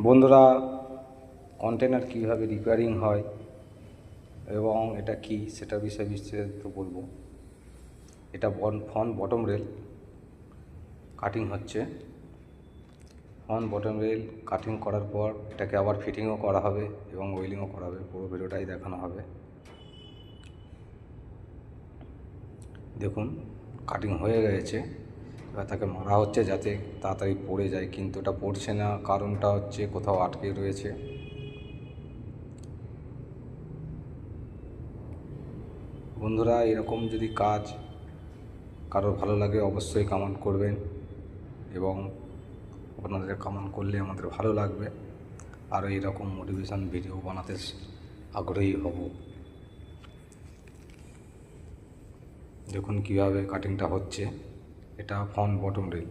বন্ধুরা, কন্টেনার কীভাবে রিপেয়ারিং হয় এবং এটা কি সেটা বিষয়ে বিস্তারিত বলবো। এটা ফ্রন্ট বটম রেল কাটিং হচ্ছে। ফ্রন্ট বটম রেল কাটিং করার পর এটাকে আবার ফিটিংও করা হবে এবং ওয়েলিংও করা হবে। পুরো ভিডিওটাই দেখানো হবে। দেখুন, কাটিং হয়ে গেছে। এবার তাকে মারা হচ্ছে যাতে তাড়াতাড়ি পড়ে যায়, কিন্তু এটা পড়ছে না। কারণটা হচ্ছে কোথাও আটকে রয়েছে। বন্ধুরা, এরকম যদি কাজ কারোর ভালো লাগে অবশ্যই কমেন্ট করবেন, এবং আপনাদের কমেন্ট করলে আমাদের ভালো লাগবে। আরও এরকম মোটিভেশন ভিডিও বানাতে আগ্রহী হব। দেখুন কীভাবে কাটিংটা হচ্ছে। এটা ফ্রন্ট বটম রেল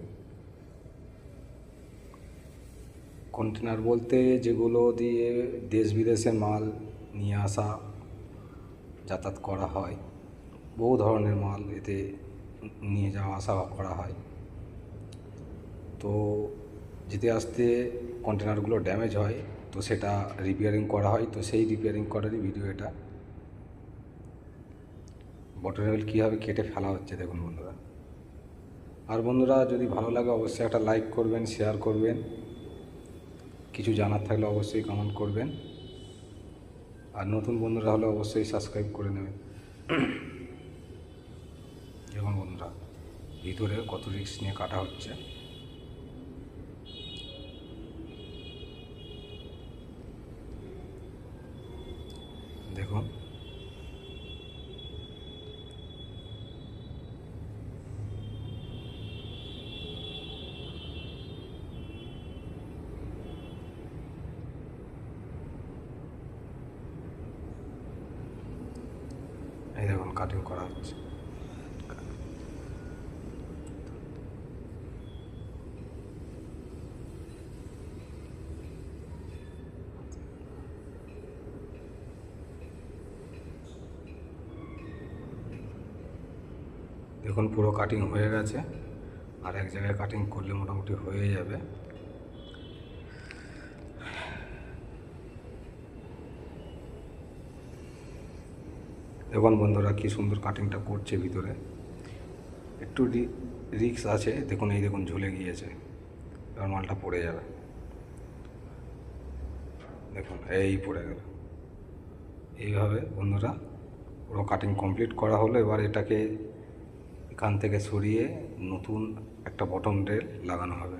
কন্টেনার বলতে যেগুলো দিয়ে দেশ বিদেশের মাল নিয়ে আসা যাতায়াত করা হয়। বহু ধরনের মাল এতে নিয়ে যাওয়া আসা করা হয়। তো যেতে আসতে কন্টেনারগুলো ড্যামেজ হয়, তো সেটা রিপেয়ারিং করা হয়। তো সেই রিপেয়ারিং করারই ভিডিও এটা। বটম রেল কীভাবে কেটে ফেলা হচ্ছে দেখুন বন্ধুরা। আর বন্ধুরা, যদি ভালো লাগে অবশ্যই একটা লাইক করবেন, শেয়ার করবেন। কিছু জানার থাকলে অবশ্যই কমেন্ট করবেন। আর নতুন বন্ধুরা হলে অবশ্যই সাবস্ক্রাইব করে নেবেন। দেখুন বন্ধুরা, ভিতরে কত রিস্ক নিয়ে কাটা হচ্ছে। দেখুন, এই দেখুন কাটিং করা হচ্ছে। দেখুন পুরো কাটিং হয়ে গেছে, আর এক জায়গায় কাটিং করলে মোটামুটি হয়ে যাবে। দেখুন বন্ধুরা, কি সুন্দর কাটিংটা করছে। ভিতরে একটু রিক্স আছে। দেখুন, এই দেখুন ঝুলে গিয়েছে, এবার মালটা পড়ে যাবে। দেখুন, এই পড়ে গেল। এইভাবে বন্ধুরা পুরো কাটিং কমপ্লিট করা হলো। এবার এটাকে এখান থেকে সরিয়ে নতুন একটা বটম রেল লাগানো হবে।